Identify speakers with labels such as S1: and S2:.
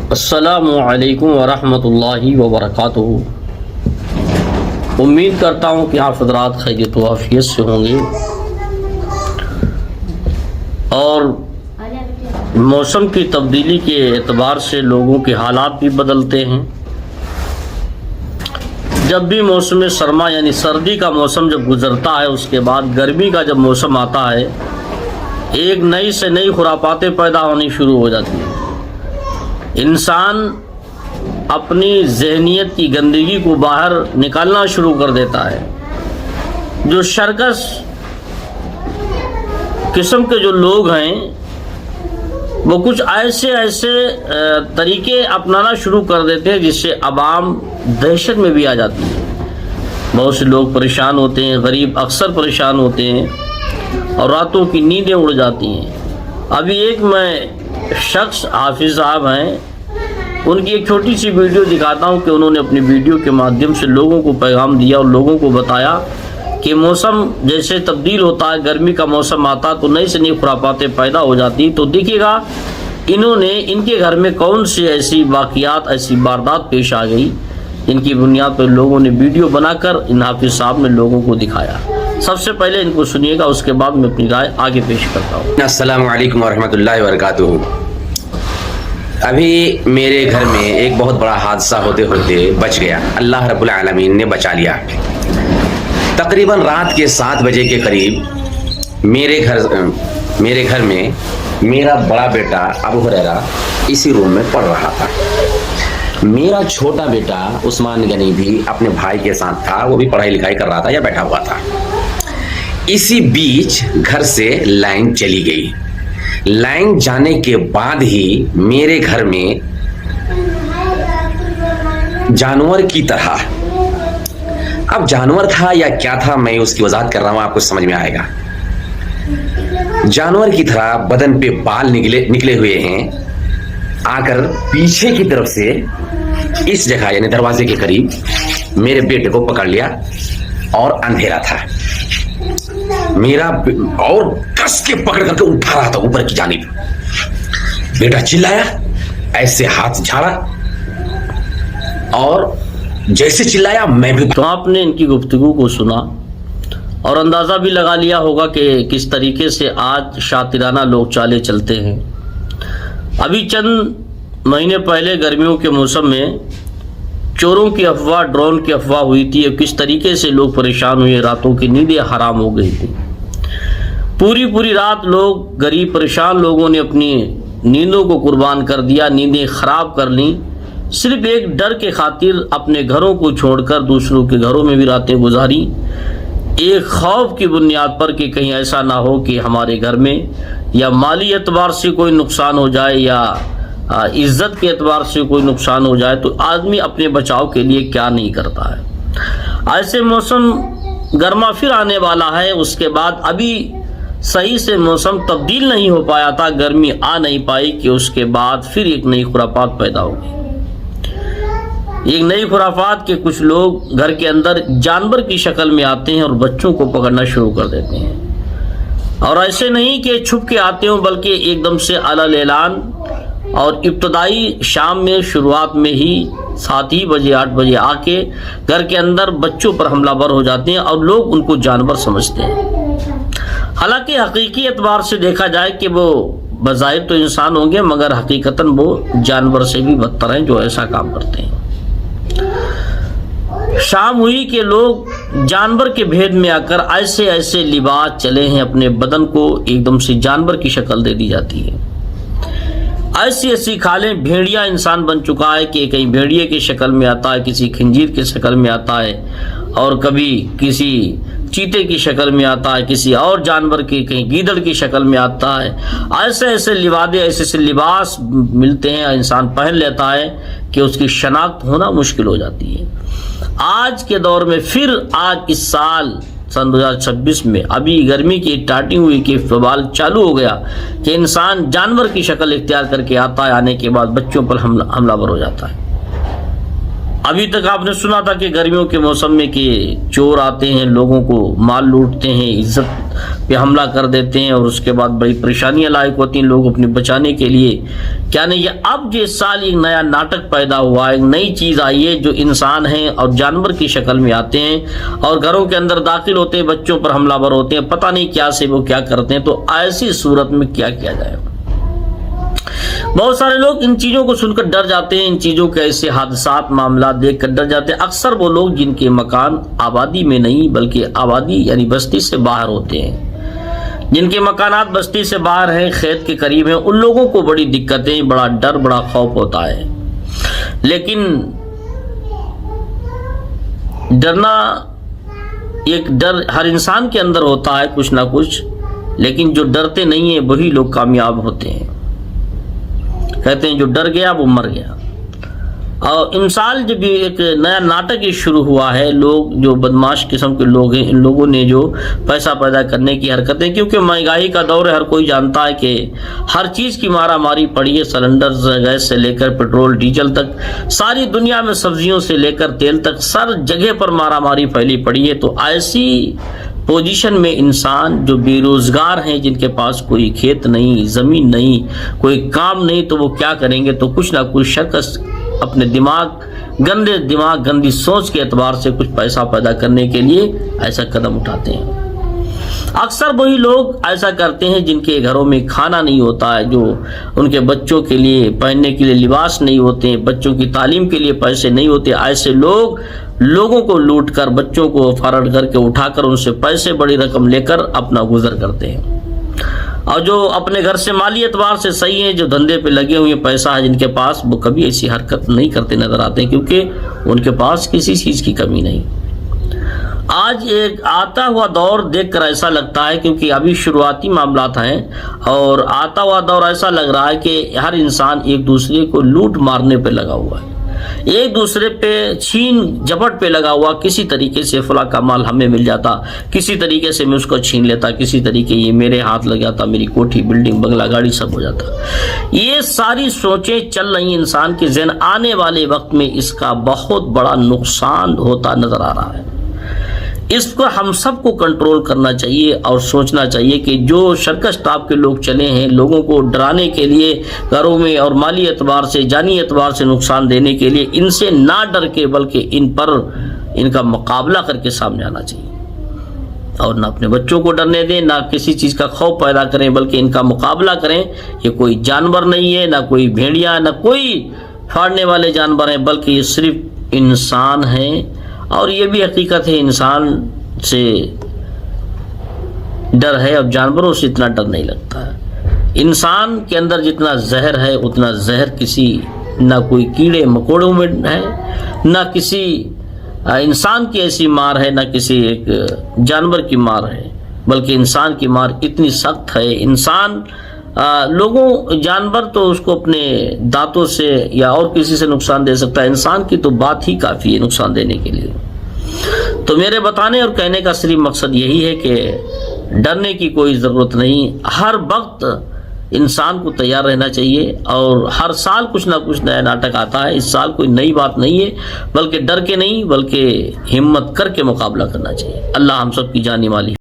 S1: السلام علیکم ورحمۃ اللہ وبرکاتہ۔ امید کرتا ہوں کہ آپ حضرات خیریت و عافیت سے ہوں گے اور موسم کی تبدیلی کے اعتبار سے لوگوں کے حالات بھی بدلتے ہیں۔ جب بھی موسم سرما یعنی سردی کا موسم جب گزرتا ہے، اس کے بعد گرمی کا جب موسم آتا ہے، ایک نئی سے نئی خرافاتیں پیدا ہونی شروع ہو جاتی ہیں۔ انسان اپنی ذہنیت کی گندگی کو باہر نکالنا شروع کر دیتا ہے۔ جو شرکس قسم کے جو لوگ ہیں وہ کچھ ایسے طریقے اپنانا شروع کر دیتے ہیں جس سے عوام دہشت میں بھی آ جاتی ہے۔ بہت سے لوگ پریشان ہوتے ہیں، غریب اکثر پریشان ہوتے ہیں اور راتوں کی نیندیں اڑ جاتی ہیں۔ ابھی ایک میں شخص حافظ صاحب ہیں، ان کی ایک چھوٹی سی ویڈیو دکھاتا ہوں کہ انہوں نے اپنی ویڈیو کے مادھیم سے لوگوں کو پیغام دیا اور لوگوں کو بتایا کہ موسم جیسے تبدیل ہوتا ہے، گرمی کا موسم آتا تو نئی سے نئی خرافاتیں پیدا ہو جاتی۔ تو دیکھیے گا انہوں نے ان کے گھر میں کون سی ایسی واقعات، ایسی واردات پیش آ گئی جن کی بنیاد پر لوگوں نے ویڈیو بنا کر ان حافظ صاحب نے لوگوں کو دکھایا۔ سب سے پہلے ان کو سنیے گا، اس کے بعد میں اپنی رائے آگے پیش کرتا ہوں۔
S2: السلام علیکم ورحمۃ اللہ وبرکاتہ۔ ابھی میرے گھر میں ایک بہت بڑا حادثہ ہوتے ہوتے بچ گیا، اللہ رب العالمین نے بچا لیا۔ تقریباً رات کے 7 بجے کے قریب میرے گھر میں میرا بڑا بیٹا ابو ہریرہ اسی روم میں پڑھ رہا تھا۔ میرا چھوٹا بیٹا عثمان غنی بھی اپنے بھائی کے ساتھ تھا، وہ بھی پڑھائی لکھائی کر رہا تھا یا بیٹھا ہوا تھا۔ اسی بیچ گھر سے لائن چلی گئی۔ لائن جانے کے بعد ہی میرے گھر میں جانور کی طرح، اب جانور تھا یا کیا تھا میں اس کی وضاحت کر رہا ہوں، آپ کو سمجھ میں آئے گا۔ جانور کی طرح بدن پہ بال نکلے ہوئے ہیں، آ کر پیچھے کی طرف سے اس جگہ یعنی دروازے کے قریب میرے بیٹے کو پکڑ لیا اور اندھیرا تھا۔ میرا اور کس کے پکڑ کر کے اٹھا رہا تھا اوپر کی جانب۔ بیٹا چلایا، ایسے ہاتھ جھاڑا اور جیسے چلایا میں بھی۔
S1: تو آپ نے ان کی گفتگو کو سنا اور اندازہ بھی لگا لیا ہوگا کہ کس طریقے سے آج شاطرانہ لوگ چالے چلتے ہیں۔ ابھی چند مہینے پہلے گرمیوں کے موسم میں چوروں کی افواہ، ڈرون کی افواہ ہوئی تھی اور کس طریقے سے لوگ پریشان ہوئے، راتوں کی نیندیں حرام ہو گئی تھی۔ پوری رات لوگ، غریب پریشان لوگوں نے اپنی نیندوں کو قربان کر دیا، نیندیں خراب کر لیں، صرف ایک ڈر کے خاطر اپنے گھروں کو چھوڑ کر دوسروں کے گھروں میں بھی راتیں گزاری، ایک خوف کی بنیاد پر کہ کہیں ایسا نہ ہو کہ ہمارے گھر میں یا مالی اعتبار سے کوئی نقصان ہو جائے یا عزت کے اعتبار سے کوئی نقصان ہو جائے۔ تو آدمی اپنے بچاؤ کے لیے کیا نہیں کرتا ہے۔ ایسے موسم گرما پھر آنے والا ہے، اس کے بعد ابھی صحیح سے موسم تبدیل نہیں ہو پایا تھا، گرمی آ نہیں پائی کہ اس کے بعد پھر ایک نئی خرافات پیدا ہو گئی۔ ایک نئی خرافات کہ کچھ لوگ گھر کے اندر جانور کی شکل میں آتے ہیں اور بچوں کو پکڑنا شروع کر دیتے ہیں، اور ایسے نہیں کہ چھپ کے آتے ہوں بلکہ ایک دم سے علل اعلان اور ابتدائی شام میں شروعات میں ہی 7 بجے 8 بجے آ کے گھر کے اندر بچوں پر حملہ ور ہو جاتے ہیں اور لوگ ان کو جانور سمجھتے ہیں۔ حالانکہ حقیقی اعتبار سے دیکھا جائے کہ وہ بظاہر تو انسان ہوں گے مگر حقیقتاً وہ جانور سے بھی بدتر ہیں جو ایسا کام کرتے ہیں۔ شام ہوئی کہ لوگ جانور کے بھید میں آ کر ایسے لباس چلے ہیں، اپنے بدن کو ایک دم سے جانور کی شکل دے دی جاتی ہے۔ ایسی کھالیں، بھیڑیا انسان بن چکا ہے کہ کہیں بھیڑیے کی شکل میں آتا ہے، کسی خنزیر کی شکل میں آتا ہے اور کبھی کسی چیتے کی شکل میں آتا ہے، کسی اور جانور کی، کہیں گیدڑ کی شکل میں آتا ہے۔ ایسے لبادے، ایسے لباس ملتے ہیں، انسان پہن لیتا ہے کہ اس کی شناخت ہونا مشکل ہو جاتی ہے۔ آج کے دور میں پھر آج اس سال سن 2026 میں ابھی گرمی کی اسٹارٹنگ ہوئی کہ فبال چالو ہو گیا کہ انسان جانور کی شکل اختیار کر کے آتا ہے، آنے کے بعد بچوں پر حملہ ور ہو جاتا ہے۔ ابھی تک آپ نے سنا تھا کہ گرمیوں کے موسم میں کہ چور آتے ہیں، لوگوں کو مال لوٹتے ہیں، عزت پہ حملہ کر دیتے ہیں اور اس کے بعد بڑی پریشانیاں لاحق ہوتی ہیں لوگ اپنے بچانے کے لیے. کیا نہیں یہ اب جو سال ایک نیا ناٹک پیدا ہوا ہے، ایک نئی چیز آئی ہے جو انسان ہیں اور جانور کی شکل میں آتے ہیں اور گھروں کے اندر داخل ہوتے ہیں، بچوں پر حملہ ور ہوتے ہیں، پتہ نہیں کیا سے وہ کیا کرتے ہیں. تو ایسی صورت میں کیا کیا جائے؟ بہت سارے لوگ ان چیزوں کو سن کر ڈر جاتے ہیں، ان چیزوں کے ایسے حادثات معاملات دیکھ کر ڈر جاتے ہیں. اکثر وہ لوگ جن کے مکان آبادی میں نہیں بلکہ آبادی یعنی بستی سے باہر ہوتے ہیں، جن کے مکانات بستی سے باہر ہیں، کھیت کے قریب ہیں، ان لوگوں کو بڑی دقتیں، بڑا ڈر، بڑا خوف ہوتا ہے. لیکن ڈرنا ایک ڈر ہر انسان کے اندر ہوتا ہے کچھ نہ کچھ، لیکن جو ڈرتے نہیں ہیں وہی لوگ کامیاب ہوتے ہیں. کہتے ہیں جو ڈر گیا وہ مر گیا. اور انسان جب ایک نیا ناٹک یہ شروع ہوا ہے، لوگ جو بدماش قسم کے لوگ ہیں، ان لوگوں نے جو پیسہ پیدا کرنے کی حرکتیں، کیونکہ مہنگائی کا دور ہے، ہر کوئی جانتا ہے کہ ہر چیز کی مارا ماری پڑی ہے، سلنڈر گیس سے لے کر پیٹرول ڈیزل تک، ساری دنیا میں سبزیوں سے لے کر تیل تک سر جگہ پر مارا ماری پھیلی پڑی ہے. تو ایسی پوزیشن میں انسان جو بے روزگار ہیں، جن کے پاس کوئی کھیت نہیں، زمین نہیں، کوئی کام نہیں، تو وہ کیا کریں گے؟ تو کچھ نہ کچھ شخص اپنے گندے دماغ گندی سوچ کے اعتبار سے کچھ پیسہ پیدا کرنے کے لیے ایسا قدم اٹھاتے ہیں. اکثر وہی لوگ ایسا کرتے ہیں جن کے گھروں میں کھانا نہیں ہوتا ہے، جو ان کے بچوں کے لیے پہننے کے لیے لباس نہیں ہوتے ہیں، بچوں کی تعلیم کے لیے پیسے نہیں ہوتے. ایسے لوگوں کو لوٹ کر، بچوں کو فراڈ کر کے اٹھا کر ان سے پیسے بڑی رقم لے کر اپنا گزر کرتے ہیں. اور جو اپنے گھر سے مالی اعتبار سے صحیح ہیں، جو دھندے پہ لگے ہوئے پیسہ ہے جن کے پاس، وہ کبھی ایسی حرکت نہیں کرتے نظر آتے ہیں، کیونکہ ان کے پاس کسی چیز کی کمی نہیں. آج ایک آتا ہوا دور دیکھ کر ایسا لگتا ہے، کیونکہ ابھی شروعاتی معاملات ہیں، اور آتا ہوا دور ایسا لگ رہا ہے کہ ہر انسان ایک دوسرے کو لوٹ مارنے پہ لگا ہوا ہے، ایک دوسرے پہ چھین جھپٹ پہ لگا ہوا. کسی طریقے سے فلاں کا مال ہمیں مل جاتا، کسی طریقے سے میں اس کو چھین لیتا، کسی طریقے یہ میرے ہاتھ لگ جاتا، میری کوٹھی، بلڈنگ، بنگلہ، گاڑی سب ہو جاتا. یہ ساری سوچیں چل رہی ہیں انسان کے ذہن. آنے والے وقت میں اس کا بہت بڑا نقصان ہوتا نظر آ رہا ہے. اس کو ہم سب کو کنٹرول کرنا چاہیے اور سوچنا چاہیے کہ جو شرکش ٹاپ کے لوگ چلے ہیں لوگوں کو ڈرانے کے لیے، گھروں میں اور مالی اعتبار سے، جانی اعتبار سے نقصان دینے کے لیے، ان سے نہ ڈر کے بلکہ ان کا مقابلہ کر کے سامنے آنا چاہیے، اور نہ اپنے بچوں کو ڈرنے دیں، نہ کسی چیز کا خوف پیدا کریں، بلکہ ان کا مقابلہ کریں. یہ کوئی جانور نہیں ہے، نہ کوئی بھیڑیا، نہ کوئی پھاڑنے والے جانور ہیں، بلکہ یہ صرف انسان ہیں. اور یہ بھی حقیقت ہے، انسان سے ڈر ہے اور جانوروں سے اتنا ڈر نہیں لگتا ہے. انسان کے اندر جتنا زہر ہے اتنا زہر نہ کوئی کیڑے مکوڑوں میں ہے، نہ کسی انسان کی ایسی مار ہے، نہ کسی ایک جانور کی مار ہے، بلکہ انسان کی مار اتنی سخت ہے. انسان جانور تو اس کو اپنے دانتوں سے یا اور کسی سے نقصان دے سکتا ہے، انسان کی تو بات ہی کافی ہے نقصان دینے کے لیے. تو میرے بتانے اور کہنے کا صرف مقصد یہی ہے کہ ڈرنے کی کوئی ضرورت نہیں. ہر وقت انسان کو تیار رہنا چاہیے، اور ہر سال کچھ نہ کچھ نیا ناٹک آتا ہے. اس سال کوئی نئی بات نہیں ہے، بلکہ ڈر کے نہیں بلکہ ہمت کر کے مقابلہ کرنا چاہیے. اللہ ہم سب کی جانی مالی